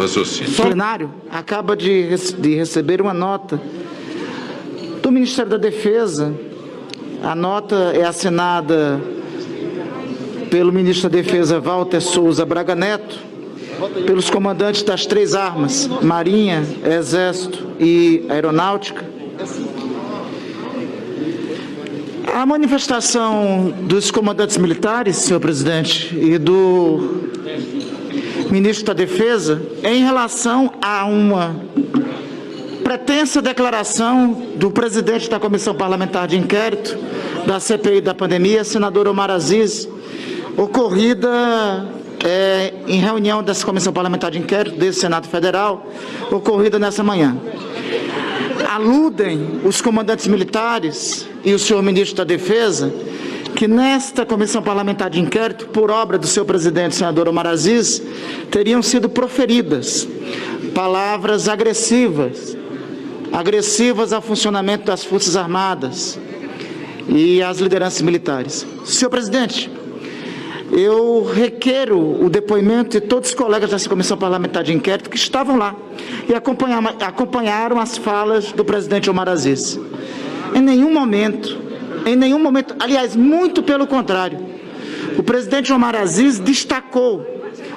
raciocínio. O plenário acaba de receber uma nota do Ministério da Defesa. A nota é assinada pelo ministro da Defesa, Walter Souza Braga Neto, pelos comandantes das 3 armas, Marinha, Exército e Aeronáutica. A manifestação dos comandantes militares, senhor presidente, e do ministro da Defesa em relação a uma pretensa declaração do presidente da Comissão Parlamentar de Inquérito da CPI da pandemia, senador Omar Aziz, ocorrida em reunião dessa Comissão Parlamentar de Inquérito desse Senado Federal, ocorrida nessa manhã. Aludem os comandantes militares e o senhor ministro da Defesa que nesta Comissão Parlamentar de Inquérito, por obra do seu presidente, senador Omar Aziz, teriam sido proferidas palavras agressivas ao funcionamento das Forças Armadas e às lideranças militares. Senhor presidente, eu requero o depoimento de todos os colegas dessa Comissão Parlamentar de Inquérito que estavam lá e acompanharam as falas do presidente Omar Aziz. Em nenhum momento, aliás, muito pelo contrário, o presidente Omar Aziz destacou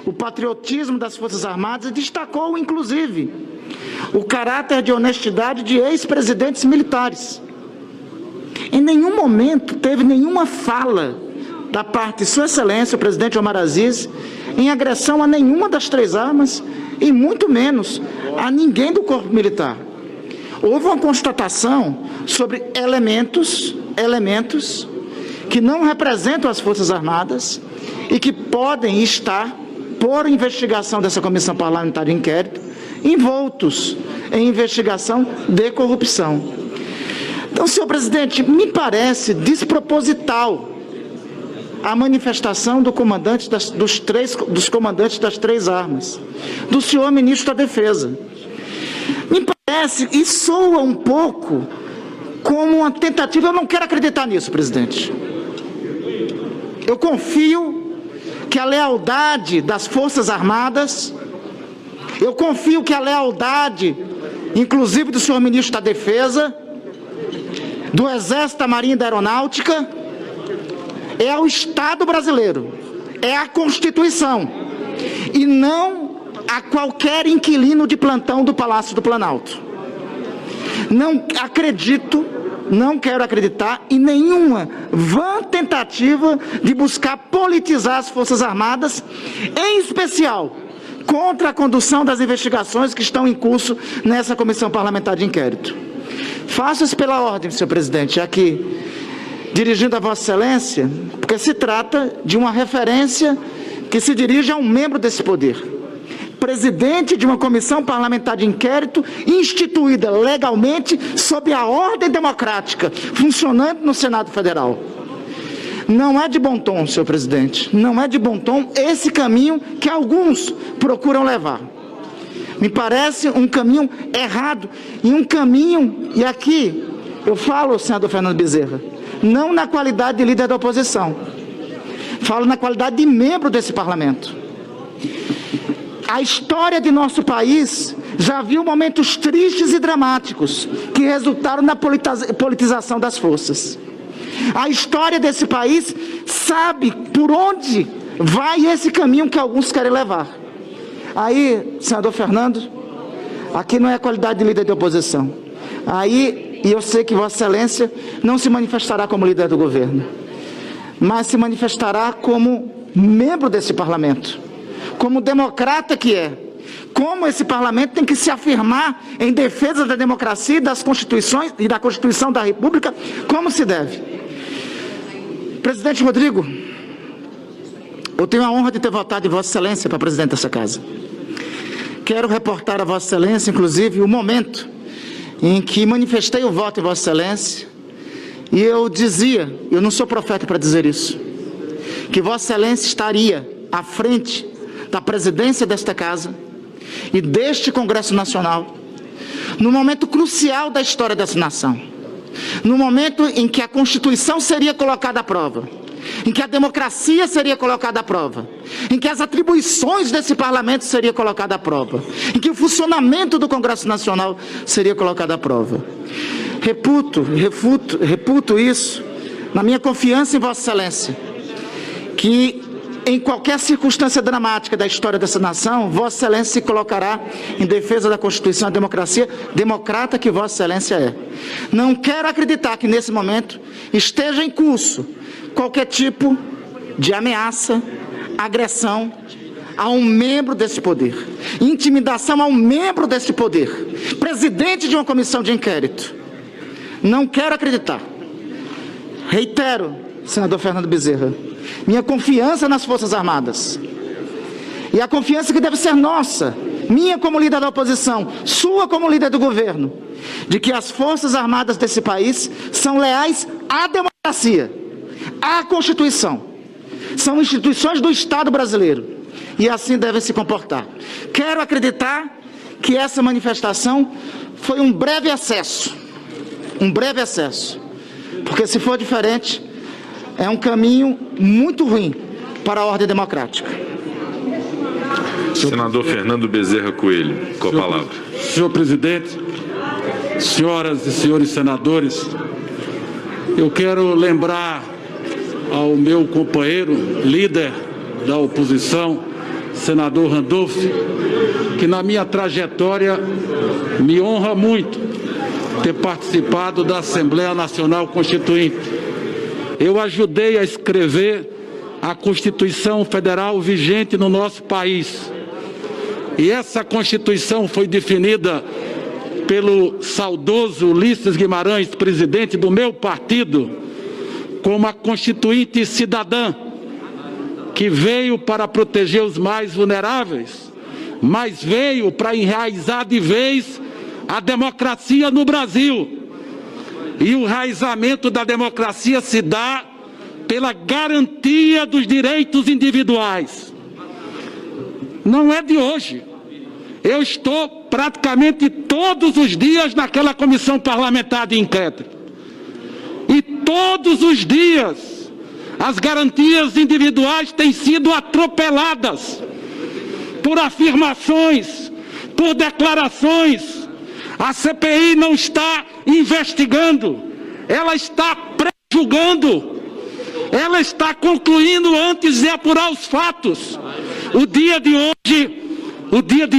o patriotismo das Forças Armadas e destacou, inclusive, o caráter de honestidade de ex-presidentes militares. Em nenhum momento teve nenhuma fala da parte de Sua Excelência, o presidente Omar Aziz, em agressão a nenhuma das 3 armas e muito menos a ninguém do corpo militar. Houve uma constatação sobre elementos que não representam as Forças Armadas e que podem estar, por investigação dessa Comissão Parlamentar de Inquérito, envoltos em investigação de corrupção. Então, senhor presidente, me parece desproposital a manifestação do comandante dos comandantes das 3 armas, do senhor ministro da Defesa. Me parece e soa um pouco como uma tentativa, eu não quero acreditar nisso, presidente. Eu confio que a lealdade das Forças Armadas, eu confio que a lealdade, inclusive do senhor ministro da Defesa, do Exército, da Marinha e da Aeronáutica, é ao Estado brasileiro, é à Constituição, e não a qualquer inquilino de plantão do Palácio do Planalto. Não acredito, não quero acreditar em nenhuma vã tentativa de buscar politizar as Forças Armadas, em especial contra a condução das investigações que estão em curso nessa Comissão Parlamentar de Inquérito. Faço isso pela ordem, senhor presidente, aqui, dirigindo a Vossa Excelência, porque se trata de uma referência que se dirige a um membro desse poder, presidente de uma comissão parlamentar de inquérito instituída legalmente sob a ordem democrática, funcionando no Senado Federal. Não é de bom tom, senhor presidente, não é de bom tom esse caminho que alguns procuram levar. Me parece um caminho errado e um caminho, e aqui eu falo, senador Fernando Bezerra, não na qualidade de líder da oposição, falo na qualidade de membro desse parlamento. A história de nosso país já viu momentos tristes e dramáticos que resultaram na politização das forças. A história desse país sabe por onde vai esse caminho que alguns querem levar. Aí, senador Fernando, aqui não é qualidade de líder de oposição. Aí, e eu sei que Vossa Excelência não se manifestará como líder do governo, mas se manifestará como membro desse parlamento, como democrata que é, como esse parlamento tem que se afirmar em defesa da democracia e das constituições e da Constituição da República, como se deve. Presidente Rodrigo, eu tenho a honra de ter votado em Vossa Excelência para presidente dessa casa. Quero reportar a Vossa Excelência, inclusive, o momento em que manifestei o voto em Vossa Excelência, e eu dizia, eu não sou profeta para dizer isso, que Vossa Excelência estaria à frente da presidência desta casa e deste Congresso Nacional, no momento crucial da história dessa nação, no momento em que a Constituição seria colocada à prova, em que a democracia seria colocada à prova, em que as atribuições desse parlamento seriam colocadas à prova, em que o funcionamento do Congresso Nacional seria colocado à prova. Reputo isso na minha confiança em Vossa Excelência, que em qualquer circunstância dramática da história dessa nação, Vossa Excelência se colocará em defesa da Constituição e da democracia democrata que Vossa Excelência é. Não quero acreditar que nesse momento esteja em curso qualquer tipo de ameaça, agressão a um membro desse poder, intimidação a um membro desse poder, presidente de uma comissão de inquérito. Não quero acreditar. Reitero, senador Fernando Bezerra, minha confiança nas Forças Armadas, e a confiança que deve ser nossa, minha como líder da oposição, sua como líder do governo, de que as Forças Armadas desse país são leais à democracia, à Constituição, são instituições do Estado brasileiro, e assim devem se comportar. Quero acreditar que essa manifestação foi um breve acesso, porque se for diferente, é um caminho muito ruim para a ordem democrática. Senador Fernando Bezerra Coelho, com a palavra. Senhor presidente, senhoras e senhores senadores, eu quero lembrar ao meu companheiro, líder da oposição, senador Randolph, que na minha trajetória me honra muito ter participado da Assembleia Nacional Constituinte. Eu ajudei a escrever a Constituição Federal vigente no nosso país. E essa Constituição foi definida pelo saudoso Ulisses Guimarães, presidente do meu partido, como a Constituinte cidadã, que veio para proteger os mais vulneráveis, mas veio para enraizar de vez a democracia no Brasil. E o enraizamento da democracia se dá pela garantia dos direitos individuais. Não é de hoje. Eu estou praticamente todos os dias naquela comissão parlamentar de inquérito. E todos os dias as garantias individuais têm sido atropeladas por afirmações, por declarações. A CPI não está investigando, ela está pré-julgando, ela está concluindo antes de apurar os fatos. O dia de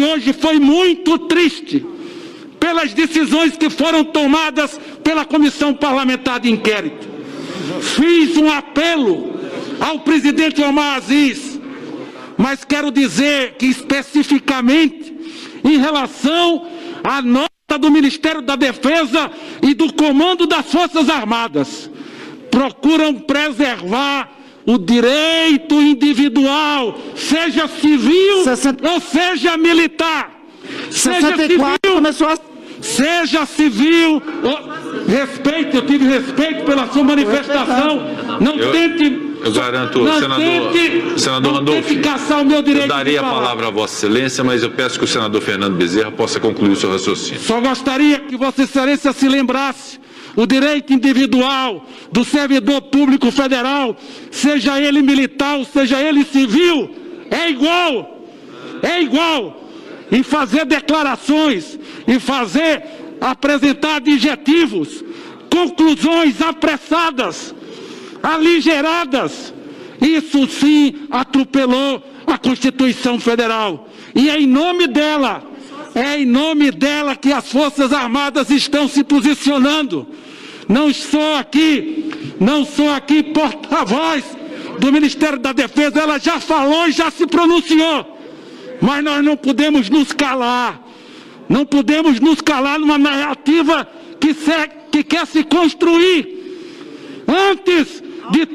hoje foi muito triste pelas decisões que foram tomadas pela Comissão Parlamentar de Inquérito. Fiz um apelo ao presidente Omar Aziz, mas quero dizer que especificamente em relação à nota do Ministério da Defesa e do Comando das Forças Armadas, procuram preservar o direito individual, seja civil ou seja militar. Seja civil, respeito, eu tive respeito pela sua manifestação. Eu garanto, senador Randolph, eu daria a palavra a Vossa Excelência, mas eu peço que o senador Fernando Bezerra possa concluir o seu raciocínio. Só gostaria que Vossa Excelência se lembrasse: o direito individual do servidor público federal, seja ele militar ou seja ele civil, é igual. Em fazer declarações, em apresentar adjetivos, conclusões apressadas, aligeradas. Isso sim atropelou a Constituição Federal. E é em nome dela que as Forças Armadas estão se posicionando. Não sou aqui porta-voz do Ministério da Defesa, ela já falou e já se pronunciou. Mas nós não podemos nos calar. Não podemos nos calar numa narrativa que quer se construir. Antes de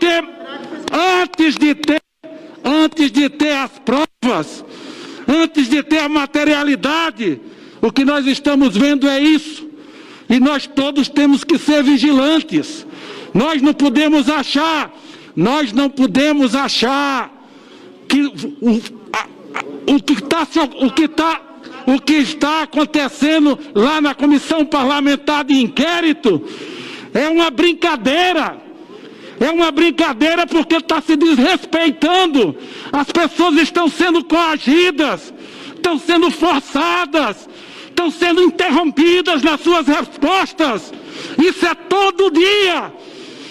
ter as provas, antes de ter a materialidade, o que nós estamos vendo é isso. E nós todos temos que ser vigilantes. Nós não podemos achar que o que está acontecendo lá na Comissão Parlamentar de Inquérito é uma brincadeira. É uma brincadeira porque está se desrespeitando. As pessoas estão sendo coagidas, estão sendo forçadas, estão sendo interrompidas nas suas respostas. Isso é todo dia,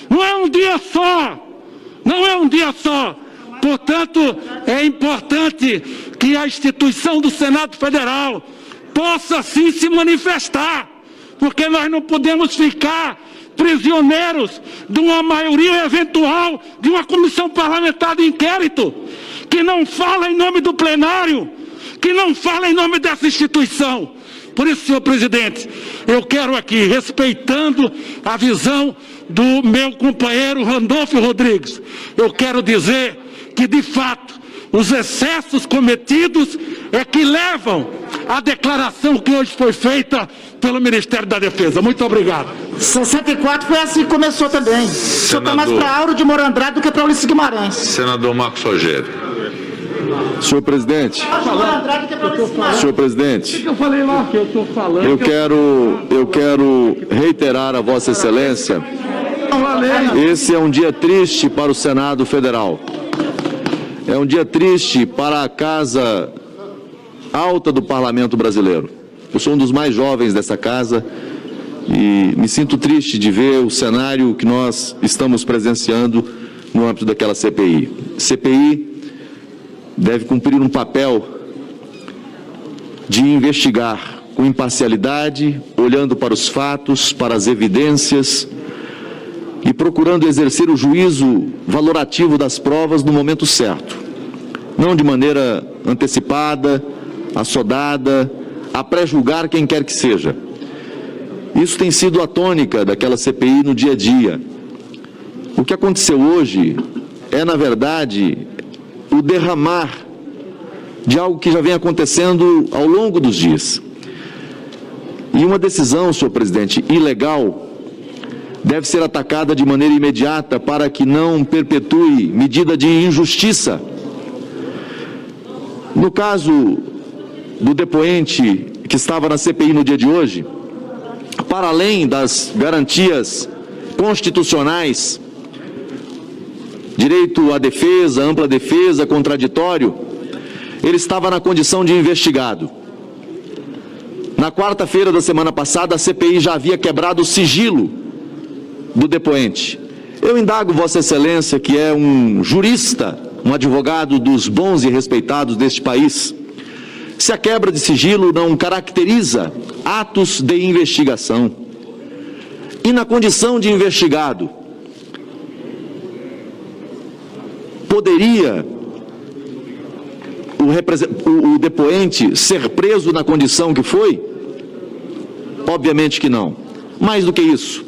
não é um dia só, não é um dia só. Portanto, é importante que a instituição do Senado Federal possa sim se manifestar, porque nós não podemos ficar prisioneiros de uma maioria eventual de uma comissão parlamentar de inquérito, que não fala em nome do plenário, que não fala em nome dessa instituição. Por isso, senhor presidente, eu quero aqui, respeitando a visão do meu companheiro Randolfo Rodrigues, eu quero dizer que, de fato, os excessos cometidos é que levam à declaração que hoje foi feita pelo Ministério da Defesa. Muito obrigado. 64 foi assim que começou também. O senhor está mais para Auro de Moura Andrade do que para Ulisses Guimarães. Senador Marcos Rogério. Senhor presidente, senhor presidente, Eu falei lá que eu estou falando. eu quero reiterar a Vossa Excelência, esse é um dia triste para o Senado Federal. É um dia triste para a Casa Alta do Parlamento Brasileiro. Eu sou um dos mais jovens dessa casa e me sinto triste de ver o cenário que nós estamos presenciando no âmbito daquela CPI. CPI deve cumprir um papel de investigar com imparcialidade, olhando para os fatos, para as evidências e procurando exercer o juízo valorativo das provas no momento certo, não de maneira antecipada, assodada, a pré-julgar quem quer que seja. Isso tem sido a tônica daquela CPI no dia a dia. O que aconteceu hoje é, na verdade, o derramar de algo que já vem acontecendo ao longo dos dias. E uma decisão, senhor presidente, ilegal, deve ser atacada de maneira imediata para que não perpetue medida de injustiça. No caso do depoente que estava na CPI no dia de hoje, para além das garantias constitucionais, direito à defesa, ampla defesa, contraditório, ele estava na condição de investigado. Na quarta-feira da semana passada, a CPI já havia quebrado o sigilo do depoente. Eu indago Vossa Excelência, que é um jurista, um advogado dos bons e respeitados deste país, se a quebra de sigilo não caracteriza atos de investigação. E na condição de investigado, poderia o depoente ser preso na condição que foi? Obviamente que não. Mais do que isso,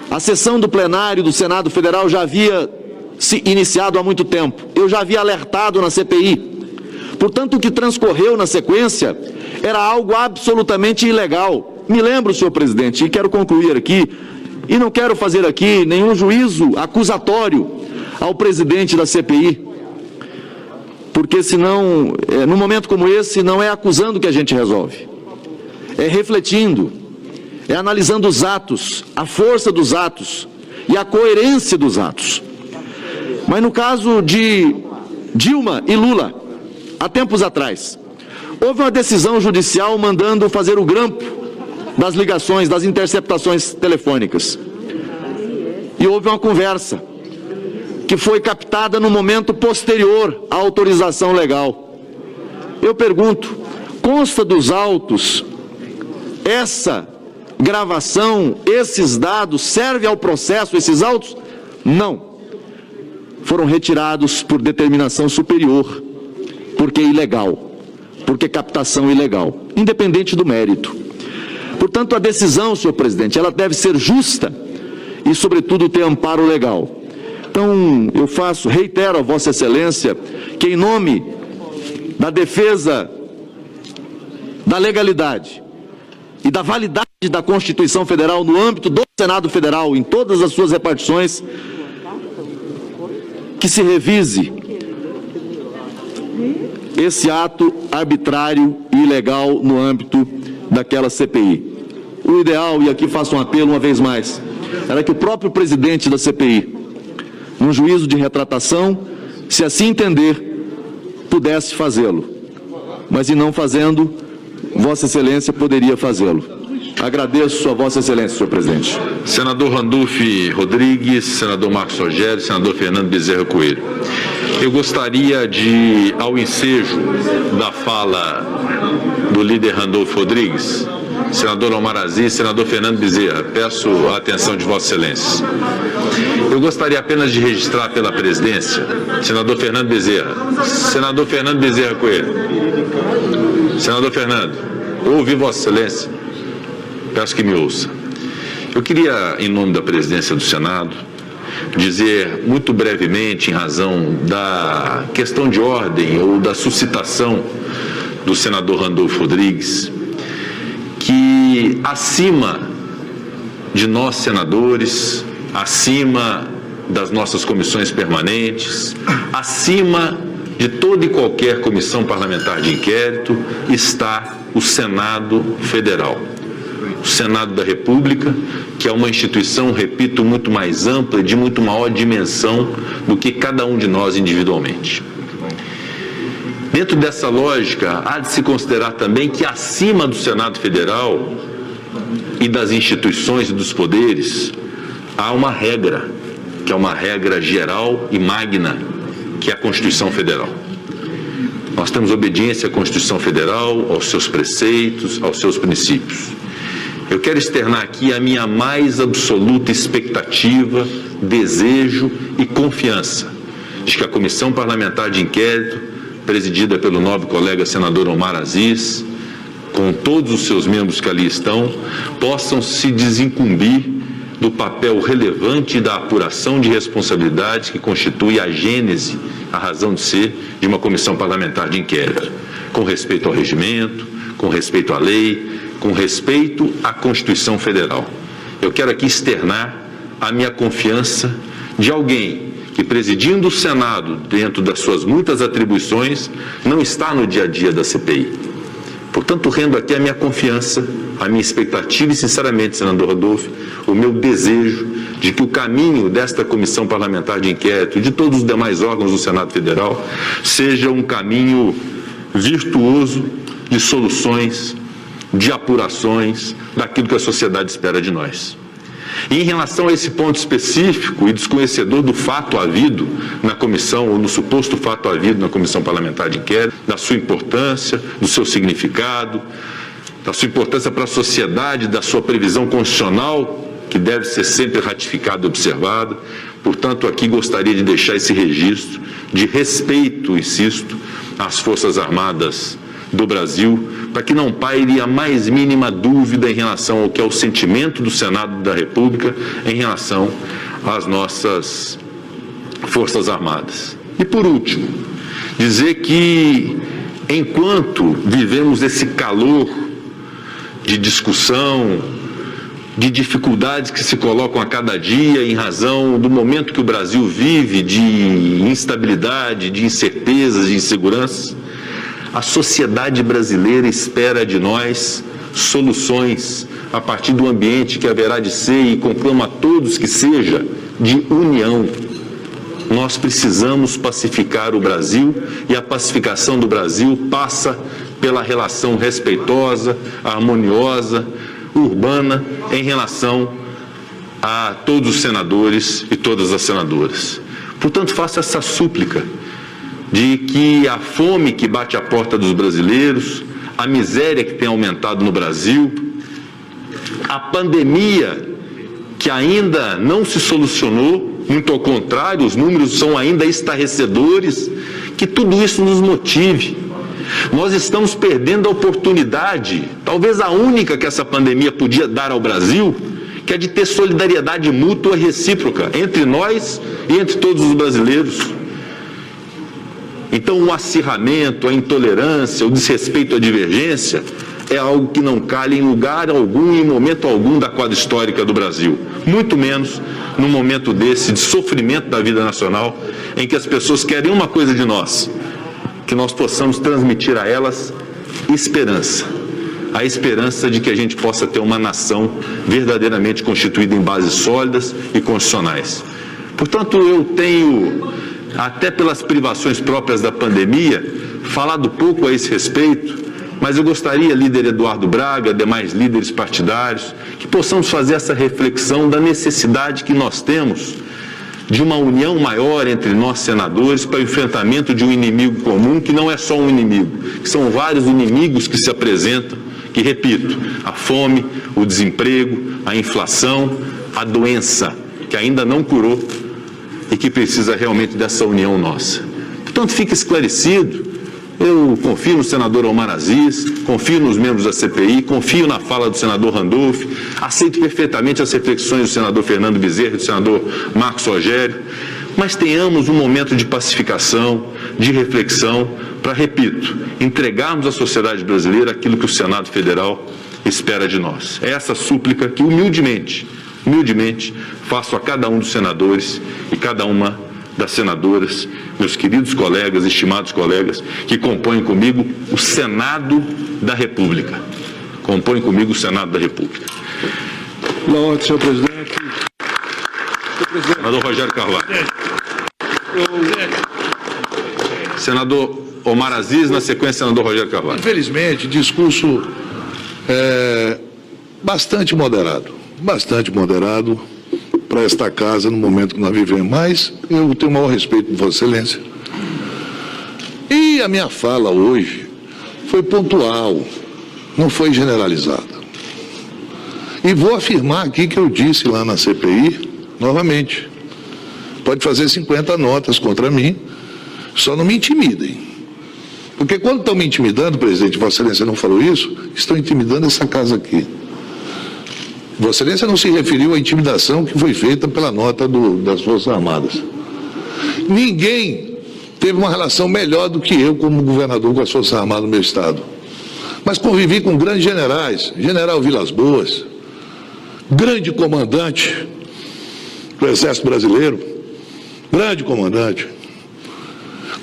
a sessão do plenário do Senado Federal já havia se iniciado há muito tempo. Eu já havia alertado na CPI. Portanto, o que transcorreu na sequência era algo absolutamente ilegal. Me lembro, senhor presidente, e quero concluir aqui, e não quero fazer aqui nenhum juízo acusatório ao presidente da CPI, porque senão, num momento como esse, não é acusando que a gente resolve, é refletindo, é analisando os atos, a força dos atos e a coerência dos atos. Mas no caso de Dilma e Lula, há tempos atrás, houve uma decisão judicial mandando fazer o grampo das ligações, das interceptações telefônicas. E houve uma conversa que foi captada no momento posterior à autorização legal. Eu pergunto, consta dos autos essa gravação, esses dados, serve ao processo, esses autos? Não. Foram retirados por determinação superior, porque é ilegal, porque é captação ilegal, independente do mérito. Portanto, a decisão, senhor presidente, ela deve ser justa e, sobretudo, ter amparo legal. Então, eu reitero a Vossa Excelência que, em nome da defesa da legalidade e da validade da Constituição Federal no âmbito do Senado Federal, em todas as suas repartições, que se revise esse ato arbitrário e ilegal no âmbito daquela CPI. O ideal, e aqui faço um apelo uma vez mais, era que o próprio presidente da CPI num juízo de retratação, se assim entender, pudesse fazê-lo. Mas, em não fazendo, Vossa Excelência poderia fazê-lo. Agradeço a Vossa Excelência, senhor presidente. Senador Randolph Rodrigues, senador Marcos Rogério, senador Fernando Bezerra Coelho. Eu gostaria de, ao ensejo da fala do líder Randolph Rodrigues, senador Omar Aziz, senador Fernando Bezerra, peço a atenção de Vossa Excelência. Eu gostaria apenas de registrar pela presidência, senador Fernando Bezerra Coelho, senador Fernando, eu ouvi Vossa Excelência, peço que me ouça. Eu queria, em nome da presidência do Senado, dizer muito brevemente, em razão da questão de ordem ou da suscitação do senador Randolph Rodrigues, que acima de nós senadores, acima das nossas comissões permanentes, acima de toda e qualquer comissão parlamentar de inquérito, está o Senado Federal. O Senado da República, que é uma instituição, repito, muito mais ampla e de muito maior dimensão do que cada um de nós individualmente. Dentro dessa lógica, há de se considerar também que acima do Senado Federal e das instituições e dos poderes, há uma regra, que é uma regra geral e magna, que é a Constituição Federal. Nós temos obediência à Constituição Federal, aos seus preceitos, aos seus princípios. Eu quero externar aqui a minha mais absoluta expectativa, desejo e confiança de que a Comissão Parlamentar de Inquérito, presidida pelo nobre colega senador Omar Aziz, com todos os seus membros que ali estão, possam se desincumbir do papel relevante da apuração de responsabilidades que constitui a gênese, a razão de ser de uma Comissão Parlamentar de Inquérito, com respeito ao regimento, com respeito à lei, com respeito à Constituição Federal. Eu quero aqui externar a minha confiança de alguém que, presidindo o Senado, dentro das suas muitas atribuições, não está no dia a dia da CPI. Portanto, rendo aqui a minha confiança, a minha expectativa e, sinceramente, senador Randolph, o meu desejo de que o caminho desta Comissão Parlamentar de Inquérito e de todos os demais órgãos do Senado Federal seja um caminho virtuoso de soluções, de apurações, daquilo que a sociedade espera de nós. E em relação a esse ponto específico e desconhecedor do fato havido na comissão, ou no suposto fato havido na Comissão Parlamentar de Inquérito, da sua importância, do seu significado, da sua importância para a sociedade, da sua previsão constitucional, que deve ser sempre ratificada e observada. Portanto, aqui gostaria de deixar esse registro de respeito, insisto, às Forças Armadas do Brasil, para que não paire a mais mínima dúvida em relação ao que é o sentimento do Senado da República em relação às nossas Forças Armadas. E, por último, dizer que, enquanto vivemos esse calor de discussão, de dificuldades que se colocam a cada dia em razão do momento que o Brasil vive de instabilidade, de incertezas, de inseguranças, a sociedade brasileira espera de nós soluções a partir do ambiente que haverá de ser, e conclamo a todos que seja de união. Nós precisamos pacificar o Brasil, e a pacificação do Brasil passa pela relação respeitosa, harmoniosa, urbana, em relação a todos os senadores e todas as senadoras. Portanto, faço essa súplica de que a fome que bate à porta dos brasileiros, a miséria que tem aumentado no Brasil, a pandemia que ainda não se solucionou, muito ao contrário, os números são ainda estarrecedores, que tudo isso nos motive. Nós estamos perdendo a oportunidade, talvez a única que essa pandemia podia dar ao Brasil, que é de ter solidariedade mútua e recíproca entre nós e entre todos os brasileiros. Então, o acirramento, a intolerância, o desrespeito à divergência é algo que não calha em lugar algum e em momento algum da quadra histórica do Brasil. Muito menos num momento desse de sofrimento da vida nacional, em que as pessoas querem uma coisa de nós, que nós possamos transmitir a elas esperança. A esperança de que a gente possa ter uma nação verdadeiramente constituída em bases sólidas e constitucionais. Portanto, eu tenho, até pelas privações próprias da pandemia, falado pouco a esse respeito, mas eu gostaria, líder Eduardo Braga, demais líderes partidários, que possamos fazer essa reflexão da necessidade que nós temos de uma união maior entre nós senadores para o enfrentamento de um inimigo comum, que não é só um inimigo, que são vários inimigos que se apresentam, que, repito, a fome, o desemprego, a inflação, a doença, que ainda não curou e que precisa realmente dessa união nossa. Portanto, fica esclarecido, eu confio no senador Omar Aziz, confio nos membros da CPI, confio na fala do senador Randolph, aceito perfeitamente as reflexões do senador Fernando Bezerra e do senador Marcos Rogério, mas tenhamos um momento de pacificação, de reflexão, para, repito, entregarmos à sociedade brasileira aquilo que o Senado Federal espera de nós. É essa súplica que humildemente faço a cada um dos senadores e cada uma das senadoras, meus queridos colegas, estimados colegas, que compõem comigo o Senado da República. Compõem comigo o Senado da República. Na ordem, senhor presidente. Senador Rogério Carvalho. Senador Omar Aziz, na sequência, senador Rogério Carvalho. Infelizmente, discurso bastante moderado para esta casa no momento que nós vivemos, mas eu tenho o maior respeito por Vossa Excelência. E a minha fala hoje foi pontual, não foi generalizada. E vou afirmar aqui que eu disse lá na CPI, novamente, pode fazer 50 notas contra mim, só não me intimidem. Porque quando estão me intimidando, presidente, Vossa Excelência não falou isso, estão intimidando essa casa aqui. Vossa Excelência não se referiu à intimidação que foi feita pela nota das Forças Armadas. Ninguém teve uma relação melhor do que eu como governador com as Forças Armadas do meu estado. Mas convivi com grandes generais, general Vilas Boas, grande comandante do Exército Brasileiro, grande comandante.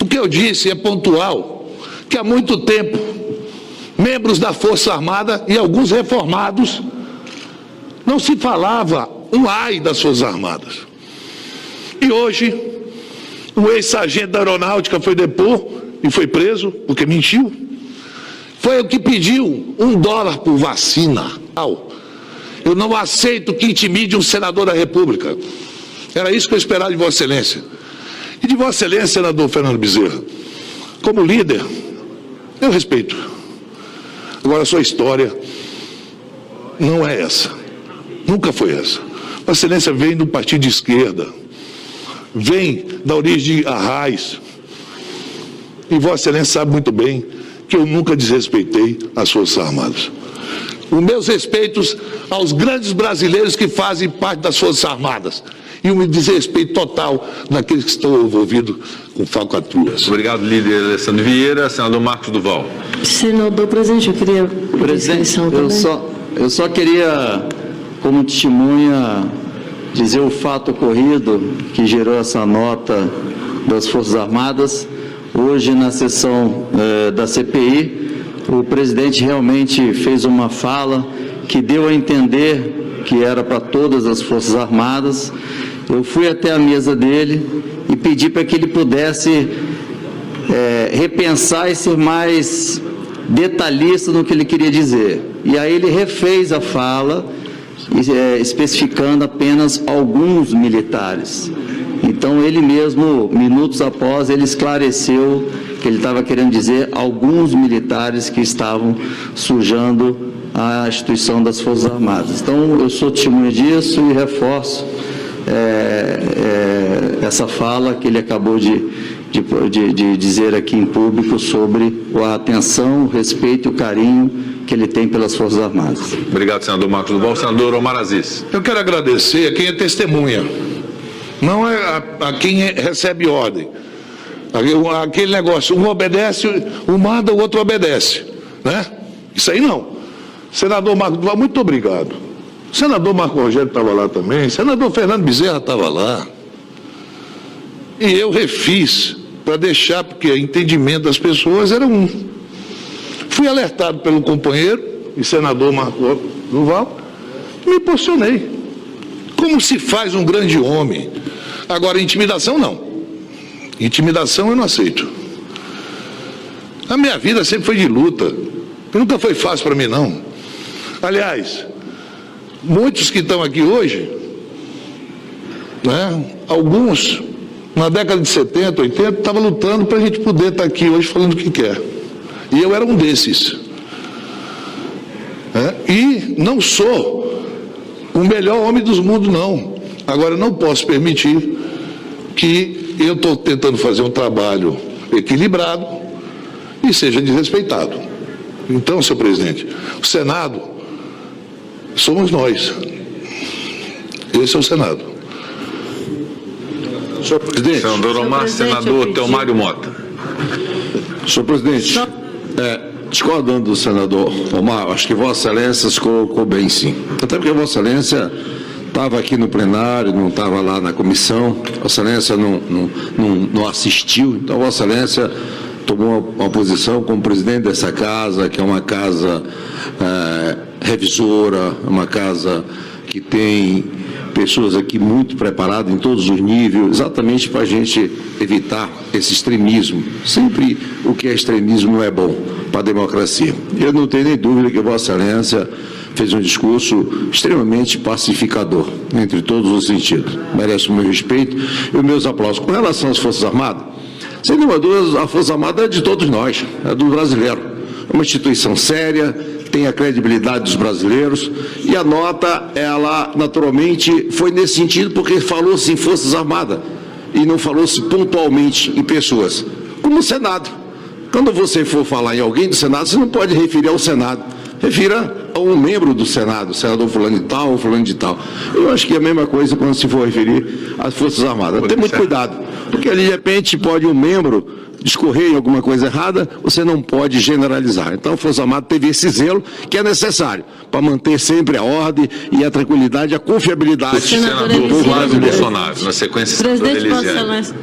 O que eu disse é pontual, que há muito tempo, membros da Força Armada e alguns reformados, não se falava um ai das Forças Armadas. E hoje, o ex-sargento da Aeronáutica foi depor e foi preso, porque mentiu. Foi o que pediu $1 por vacina. Eu não aceito que intimide um senador da República. Era isso que eu esperava de Vossa Excelência. E de Vossa Excelência, senador Fernando Bezerra, como líder, eu respeito. Agora, a sua história não é essa. Nunca foi essa. Vossa Excelência vem do partido de esquerda, vem da origem de Arraiz. E Vossa Excelência sabe muito bem que eu nunca desrespeitei as Forças Armadas. Os meus respeitos aos grandes brasileiros que fazem parte das Forças Armadas. E um desrespeito total naqueles que estão envolvidos com falcatruas. Obrigado, líder Alessandro Vieira. Senador Marcos Duval. Senador presidente, eu queria... Presidente, eu só queria, como testemunha, dizer o fato ocorrido que gerou essa nota das Forças Armadas. Hoje, na sessão da CPI, o presidente realmente fez uma fala que deu a entender que era para todas as Forças Armadas. Eu fui até a mesa dele e pedi para que ele pudesse repensar e ser mais detalhista no que ele queria dizer. E aí ele refez a fala, especificando apenas alguns militares. Então ele mesmo, minutos após, ele esclareceu que ele estava querendo dizer alguns militares que estavam sujando a instituição das Forças Armadas. Então eu sou testemunha disso e reforço essa fala que ele acabou de dizer aqui em público sobre a atenção, o respeito e o carinho que ele tem pelas Forças Armadas. Obrigado, senador Marcos Duval. Senador Omar Aziz. Eu quero agradecer a quem é testemunha, não é a quem recebe ordem. Aquele negócio, um obedece, um manda, o outro obedece, né? Isso aí não. Senador Marcos Duval, muito obrigado. Senador Marco Rogério estava lá também, senador Fernando Bezerra estava lá. E eu refiz para deixar, porque o entendimento das pessoas era um. Fui alertado pelo companheiro e senador Marco Duval, me posicionei. Como se faz um grande homem, Agora, intimidação não. Intimidação eu não aceito. A minha vida sempre foi de luta. Nunca foi fácil para mim, não. Aliás, muitos que estão aqui hoje, né, alguns, na década de 70, 80, estavam lutando para a gente poder estar aqui hoje falando o que quer. E eu era um desses. E não sou o melhor homem dos mundos, não. Agora, não posso permitir que eu estou tentando fazer um trabalho equilibrado e seja desrespeitado. Então, senhor presidente, o Senado somos nós. Esse é o Senado. Senhor presidente. Senador Omar, senador Teomário Mota. Senhor presidente, discordando do senador Omar, acho que Vossa Excelência se colocou bem, sim. Até porque Vossa Excelência estava aqui no plenário, não estava lá na comissão, Vossa Excelência não assistiu, então Vossa Excelência tomou uma posição como presidente dessa casa, que é uma casa revisora, uma casa que tem pessoas aqui muito preparadas em todos os níveis, exatamente para a gente evitar esse extremismo. Sempre o que é extremismo não é bom para a democracia. Eu não tenho nem dúvida que Vossa Excelência fez um discurso extremamente pacificador, entre todos os sentidos. Merece o meu respeito e os meus aplausos. Com relação às Forças Armadas, sem nenhuma dúvida, a Força Armada é de todos nós, é do brasileiro. É uma instituição séria, tem a credibilidade dos brasileiros, e a nota, ela naturalmente foi nesse sentido, porque falou-se em Forças Armadas e não falou-se pontualmente em pessoas, como o Senado. Quando você for falar em alguém do Senado, você não pode referir ao Senado, refira a um membro do Senado, senador fulano de tal ou fulano de tal. Eu acho que é a mesma coisa quando se for referir às Forças Armadas. Tem muito cuidado, porque ali de repente pode um membro discorrer em alguma coisa errada, você não pode generalizar. Então a Força Armada teve esse zelo que é necessário para manter sempre a ordem e a tranquilidade, a confiabilidade. Senador Flávio Bolsonaro, na sequência, senador Presidente, Elisiane. Vossa Excelência.